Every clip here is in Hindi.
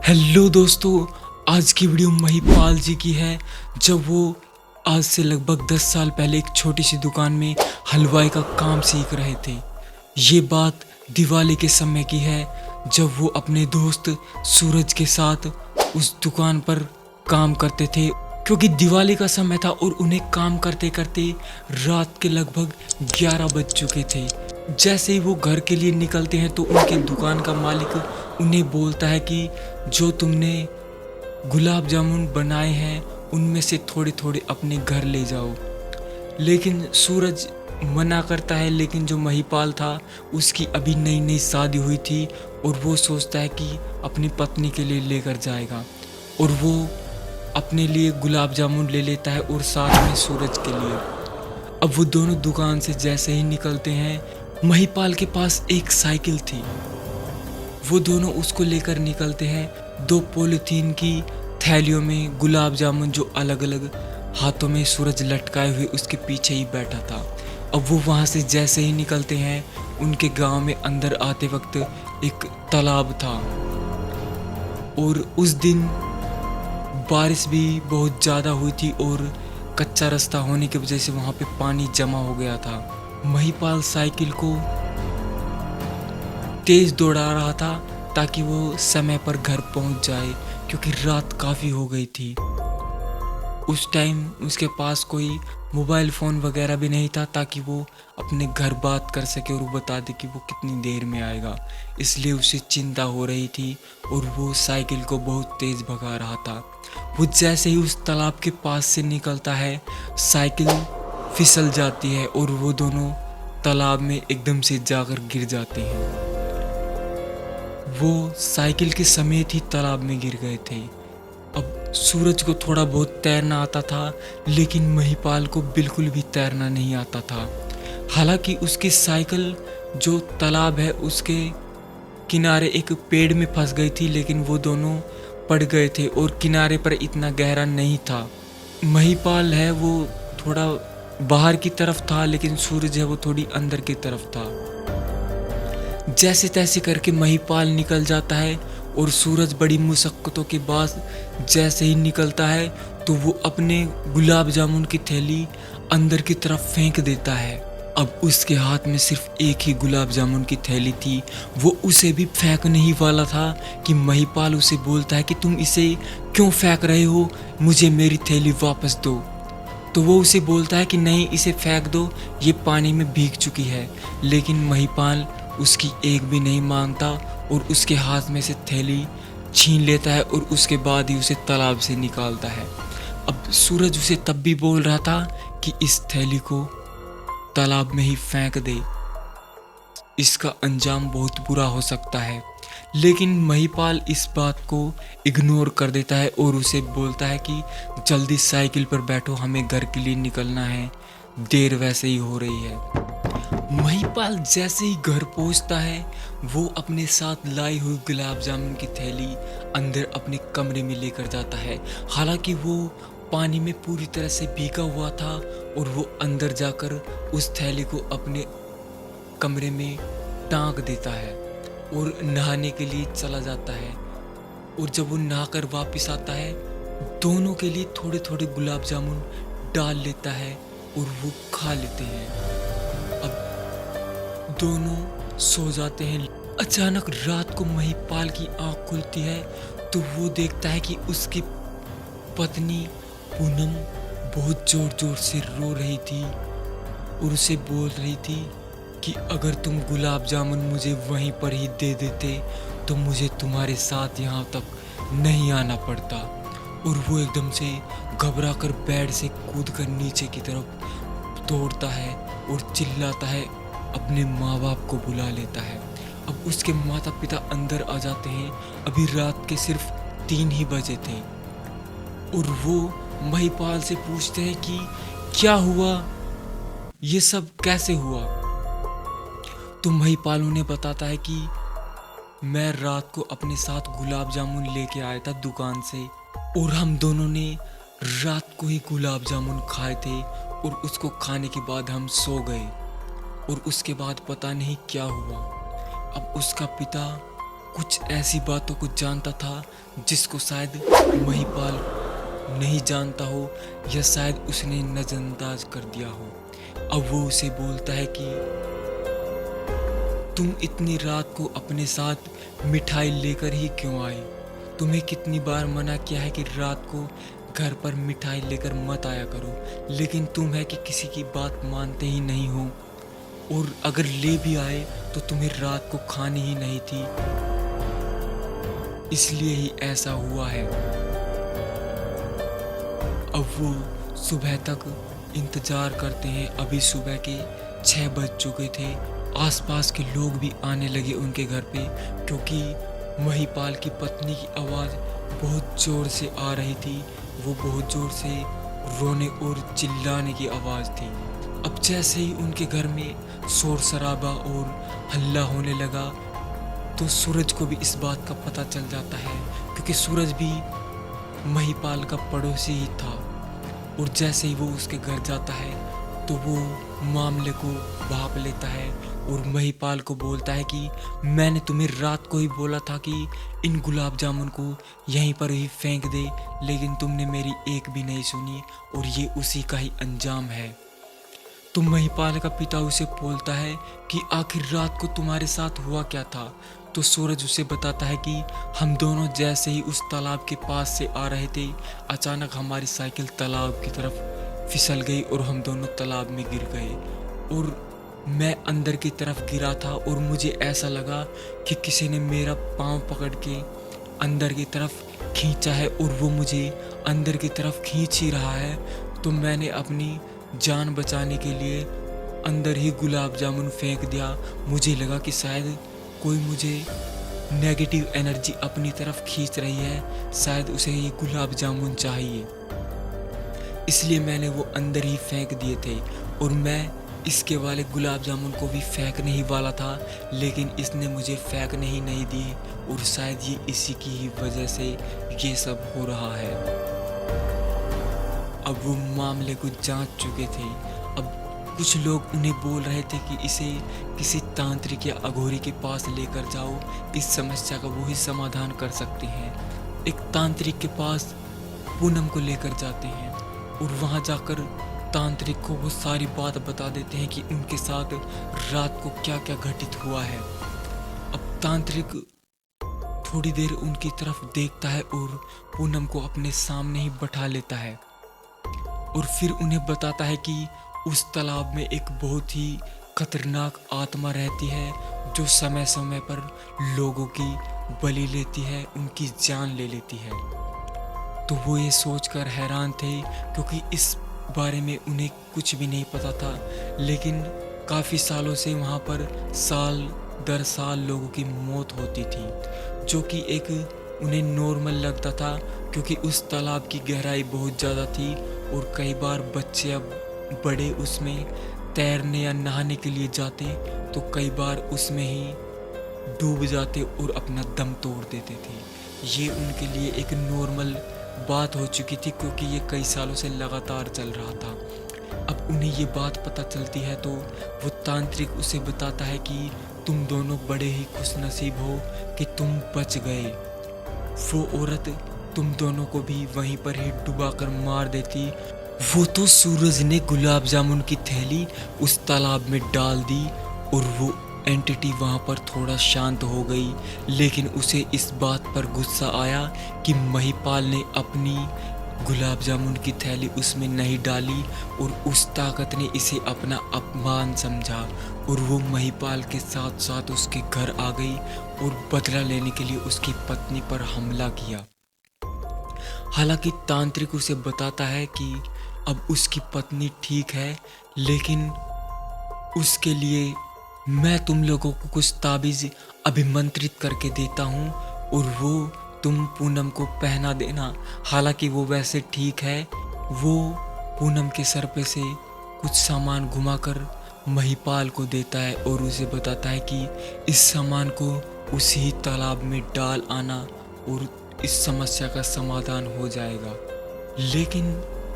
हेलो दोस्तों, आज की वीडियो महिपाल जी की है। जब वो आज से लगभग 10 साल पहले एक छोटी सी दुकान में हलवाई का काम सीख रहे थे। ये बात दिवाली के समय की है, जब वो अपने दोस्त सूरज के साथ उस दुकान पर काम करते थे। क्योंकि दिवाली का समय था और उन्हें काम करते करते रात के लगभग 11 बज चुके थे। जैसे ही वो घर के लिए निकलते हैं तो उनके दुकान का मालिक उन्हें बोलता है कि जो तुमने गुलाब जामुन बनाए हैं उनमें से थोड़े थोड़े अपने घर ले जाओ। लेकिन सूरज मना करता है, लेकिन जो महिपाल था उसकी अभी नई नई शादी हुई थी और वो सोचता है कि अपनी पत्नी के लिए लेकर जाएगा और वो अपने लिए गुलाब जामुन ले लेता है और साथ में सूरज के लिए। अब वो दोनों दुकान से जैसे ही निकलते हैं, महिपाल के पास एक साइकिल थी। वो दोनों उसको लेकर निकलते हैं। 2 पॉलीथीन की थैलियों में गुलाब जामुन, जो अलग अलग हाथों में सूरज लटकाए हुए उसके पीछे ही बैठा था। अब वो वहाँ से जैसे ही निकलते हैं, उनके गांव में अंदर आते वक्त एक तालाब था और उस दिन बारिश भी बहुत ज़्यादा हुई थी और कच्चा रास्ता होने की वजह से वहाँ पे पानी जमा हो गया था। महिपाल साइकिल को तेज दौड़ा रहा था ताकि वो समय पर घर पहुंच जाए, क्योंकि रात काफ़ी हो गई थी। उस टाइम उसके पास कोई मोबाइल फ़ोन वगैरह भी नहीं था ताकि वो अपने घर बात कर सके और वो बता दे कि वो कितनी देर में आएगा। इसलिए उसे चिंता हो रही थी और वो साइकिल को बहुत तेज़ भगा रहा था। वो जैसे ही उस तालाब के पास से निकलता है, साइकिल फिसल जाती है और वो दोनों तालाब में एकदम से जाकर गिर जाते हैं। वो साइकिल के समेत ही तालाब में गिर गए थे। अब सूरज को थोड़ा बहुत तैरना आता था, लेकिन महिपाल को बिल्कुल भी तैरना नहीं आता था। हालांकि उसकी साइकिल जो तालाब है उसके किनारे एक पेड़ में फंस गई थी, लेकिन वो दोनों पड़ गए थे और किनारे पर इतना गहरा नहीं था। महिपाल है वो थोड़ा बाहर की तरफ था, लेकिन सूरज है वो थोड़ी अंदर की तरफ था। जैसे तैसे करके महिपाल निकल जाता है और सूरज बड़ी मुशक्कतों के बाद जैसे ही निकलता है तो वो अपने गुलाब जामुन की थैली अंदर की तरफ फेंक देता है। अब उसके हाथ में सिर्फ एक ही गुलाब जामुन की थैली थी। वो उसे भी फेंकने ही वाला था कि महिपाल उसे बोलता है कि तुम इसे क्यों फेंक रहे हो, मुझे मेरी थैली वापस दो। तो वो उसे बोलता है कि नहीं, इसे फेंक दो, ये पानी में भीग चुकी है। लेकिन महिपाल उसकी एक भी नहीं मानता और उसके हाथ में से थैली छीन लेता है और उसके बाद ही उसे तालाब से निकालता है। अब सूरज उसे तब भी बोल रहा था कि इस थैली को तालाब में ही फेंक दे, इसका अंजाम बहुत बुरा हो सकता है। लेकिन महिपाल इस बात को इग्नोर कर देता है और उसे बोलता है कि जल्दी साइकिल पर बैठो, हमें घर के लिए निकलना है, देर वैसे ही हो रही है। महिपाल जैसे ही घर पहुंचता है, वो अपने साथ लाई हुई गुलाब जामुन की थैली अंदर अपने कमरे में लेकर जाता है। हालांकि वो पानी में पूरी तरह से भीगा हुआ था और वो अंदर जाकर उस थैली को अपने कमरे में टांग देता है और नहाने के लिए चला जाता है। और जब वो नहाकर वापस आता है, दोनों के लिए थोड़े थोड़े गुलाब जामुन डाल लेता है और वो खा लेते हैं। अब दोनों सो जाते हैं। अचानक रात को महिपाल की आंख खुलती है तो वो देखता है कि उसकी पत्नी पूनम बहुत जोर जोर से रो रही थी और उसे बोल रही थी कि अगर तुम गुलाब जामुन मुझे वहीं पर ही दे देते तो मुझे तुम्हारे साथ यहाँ तक नहीं आना पड़ता। और वो एकदम से घबरा कर बेड से कूदकर नीचे की तरफ दौड़ता है और चिल्लाता है, अपने माँ बाप को बुला लेता है। अब उसके माता पिता अंदर आ जाते हैं। अभी रात के सिर्फ 3 ही बजे थे और वो महिपाल से पूछते हैं कि क्या हुआ, ये सब कैसे हुआ। तो महिपाल उन्हें बताता है कि मैं रात को अपने साथ गुलाब जामुन लेके आया था दुकान से और हम दोनों ने रात को ही गुलाब जामुन खाए थे और उसको खाने के बाद हम सो गए और उसके बाद पता नहीं क्या हुआ। अब उसका पिता कुछ ऐसी बातों को जानता था जिसको शायद महिपाल नहीं जानता हो, या शायद उसने नजरअंदाज कर दिया हो। अब वो उसे बोलता है कि तुम इतनी रात को अपने साथ मिठाई लेकर ही क्यों आए? तुम्हें कितनी बार मना किया है कि रात को घर पर मिठाई लेकर मत आया करो, लेकिन तुम है कि किसी की बात मानते ही नहीं हो, और अगर ले भी आए तो तुम्हें रात को खानी ही नहीं थी, इसलिए ही ऐसा हुआ है। अब वो सुबह तक इंतजार करते हैं। अभी सुबह के 6 बज चुके थे। आसपास के लोग भी आने लगे उनके घर पे, क्योंकि महिपाल की पत्नी की आवाज़ बहुत ज़ोर से आ रही थी। वो बहुत ज़ोर से रोने और चिल्लाने की आवाज़ थी। अब जैसे ही उनके घर में शोर शराबा और हल्ला होने लगा तो सूरज को भी इस बात का पता चल जाता है, क्योंकि सूरज भी महिपाल का पड़ोसी ही था। और जैसे ही वो उसके घर जाता है तो वो मामले को भांप लेता है और महिपाल को बोलता है कि मैंने तुम्हें रात को ही बोला था कि इन गुलाब जामुन को यहीं पर ही फेंक दे, लेकिन तुमने मेरी एक भी नहीं सुनी, और ये उसी का ही अंजाम है। तो महिपाल का पिता उसे बोलता है कि आखिर रात को तुम्हारे साथ हुआ क्या था? तो सूरज उसे बताता है कि हम दोनों जैसे ही उस तालाब के पास से आ रहे थे, अचानक हमारी साइकिल तालाब की तरफ फिसल गई और हम दोनों तालाब में गिर गए, और मैं अंदर की तरफ गिरा था और मुझे ऐसा लगा कि किसी ने मेरा पाँव पकड़ के अंदर की तरफ खींचा है और वो मुझे अंदर की तरफ खींच ही रहा है। तो मैंने अपनी जान बचाने के लिए अंदर ही गुलाब जामुन फेंक दिया। मुझे लगा कि शायद कोई मुझे नेगेटिव एनर्जी अपनी तरफ खींच रही है, शायद उसे ये गुलाब जामुन चाहिए, इसलिए मैंने वो अंदर ही फेंक दिए थे। और मैं इसके वाले गुलाब जामुन को भी फेंकने ही वाला था, लेकिन इसने मुझे फेंकने ही नहीं दी, और शायद ये इसी की ही वजह से ये सब हो रहा है। अब वो मामले को जांच चुके थे। अब कुछ लोग उन्हें बोल रहे थे कि इसे किसी तांत्रिक या अघोरी के पास लेकर जाओ, इस समस्या का वो ही समाधान कर सकते हैं। एक तांत्रिक के पास पूनम को लेकर जाते हैं और वहाँ जाकर तांत्रिक को वो सारी बात बता देते हैं कि उनके साथ रात को क्या क्या घटित हुआ है। अब तांत्रिक थोड़ी देर उनकी तरफ देखता है और पूनम को अपने सामने ही बैठा लेता है, और फिर उन्हें बताता है कि उस तालाब में एक बहुत ही खतरनाक आत्मा रहती है जो समय समय पर लोगों की बलि लेती है, उनकी जान ले लेती है। तो वो ये सोचकर हैरान थे, क्योंकि इस बारे में उन्हें कुछ भी नहीं पता था, लेकिन काफ़ी सालों से वहाँ पर साल दर साल लोगों की मौत होती थी, जो कि एक उन्हें नॉर्मल लगता था, क्योंकि उस तालाब की गहराई बहुत ज़्यादा थी और कई बार बच्चे अब बड़े उसमें तैरने या नहाने के लिए जाते तो कई बार उसमें ही डूब जाते और अपना दम तोड़ देते थे। ये उनके लिए एक नॉर्मल बात हो चुकी थी, क्योंकि ये कई सालों से लगातार चल रहा था। अब उन्हें ये बात पता चलती है तो वो तांत्रिक उसे बताता है कि तुम दोनों बड़े ही खुशनसीब हो कि तुम बच गए। वो औरत तुम दोनों को भी वहीं पर ही डुबाकर मार देती। वो तो सूरज ने गुलाब जामुन की थैली उस तालाब में डाल दी और वो एंटिटी वहाँ पर थोड़ा शांत हो गई, लेकिन उसे इस बात पर गुस्सा आया कि महिपाल ने अपनी गुलाब जामुन की थैली उसमें नहीं डाली और उस ताकत ने इसे अपना अपमान समझा, और वो महिपाल के साथ साथ उसके घर आ गई और बदला लेने के लिए उसकी पत्नी पर हमला किया। हालांकि तांत्रिक उसे बताता है कि अब उसकी पत्नी ठीक है, लेकिन उसके लिए मैं तुम लोगों को कुछ ताबीज़ अभिमंत्रित करके देता हूँ और वो तुम पूनम को पहना देना। हालांकि वो वैसे ठीक है। वो पूनम के सर पे से कुछ सामान घुमाकर महिपाल को देता है और उसे बताता है कि इस सामान को उसी तालाब में डाल आना और इस समस्या का समाधान हो जाएगा। लेकिन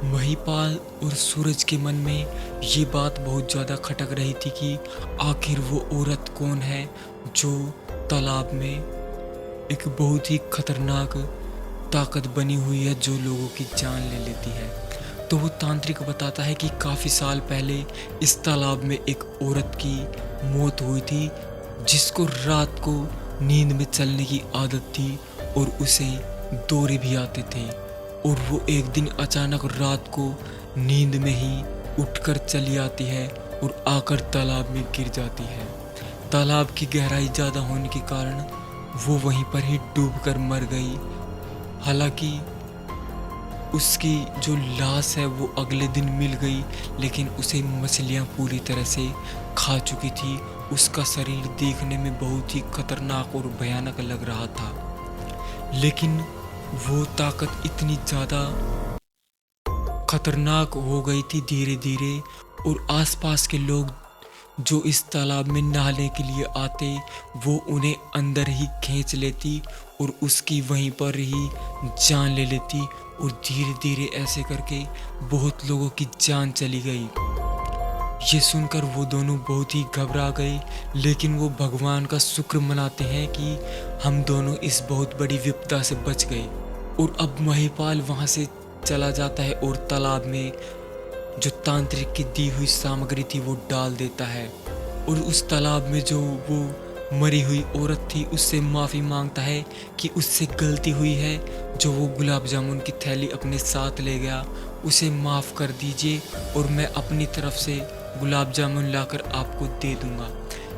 महिपाल और सूरज के मन में ये बात बहुत ज़्यादा खटक रही थी कि आखिर वो औरत कौन है जो तालाब में एक बहुत ही खतरनाक ताकत बनी हुई है जो लोगों की जान ले लेती है। तो वो तांत्रिक बताता है कि काफ़ी साल पहले इस तालाब में एक औरत की मौत हुई थी, जिसको रात को नींद में चलने की आदत थी और उसे दौरे भी आते थे। और वो एक दिन अचानक रात को नींद में ही उठकर चली आती है और आकर तालाब में गिर जाती है। तालाब की गहराई ज़्यादा होने के कारण वो वहीं पर ही डूबकर मर गई। हालांकि उसकी जो लाश है वो अगले दिन मिल गई, लेकिन उसे मछलियाँ पूरी तरह से खा चुकी थी। उसका शरीर देखने में बहुत ही खतरनाक और भयानक लग रहा था, लेकिन वो ताकत इतनी ज़्यादा खतरनाक हो गई थी धीरे धीरे, और आसपास के लोग जो इस तालाब में नहाने के लिए आते वो उन्हें अंदर ही खींच लेती और उसकी वहीं पर ही जान ले लेती। और धीरे धीरे ऐसे करके बहुत लोगों की जान चली गई। ये सुनकर वो दोनों बहुत ही घबरा गए, लेकिन वो भगवान का शुक्र मनाते हैं कि हम दोनों इस बहुत बड़ी विपदा से बच गए। और अब महिपाल वहाँ से चला जाता है और तालाब में जो तांत्रिक की दी हुई सामग्री थी वो डाल देता है। और उस तालाब में जो वो मरी हुई औरत थी उससे माफ़ी मांगता है कि उससे गलती हुई है, जो वो गुलाब जामुन की थैली अपने साथ ले गया उसे माफ़ कर दीजिए और मैं अपनी तरफ से गुलाब जामुन लाकर आपको दे दूंगा।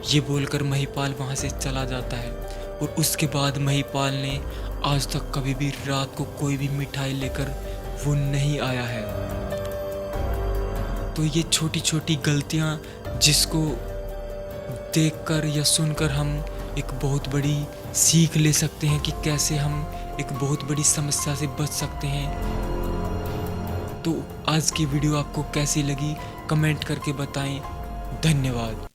ये बोलकर महिपाल वहाँ से चला जाता है। और उसके बाद महिपाल ने आज तक कभी भी रात को कोई भी मिठाई लेकर वो नहीं आया है। तो ये छोटी छोटी गलतियाँ जिसको देखकर या सुनकर हम एक बहुत बड़ी सीख ले सकते हैं कि कैसे हम एक बहुत बड़ी समस्या से बच सकते हैं। तो आज की वीडियो आपको कैसी लगी कमेंट करके बताएं। धन्यवाद।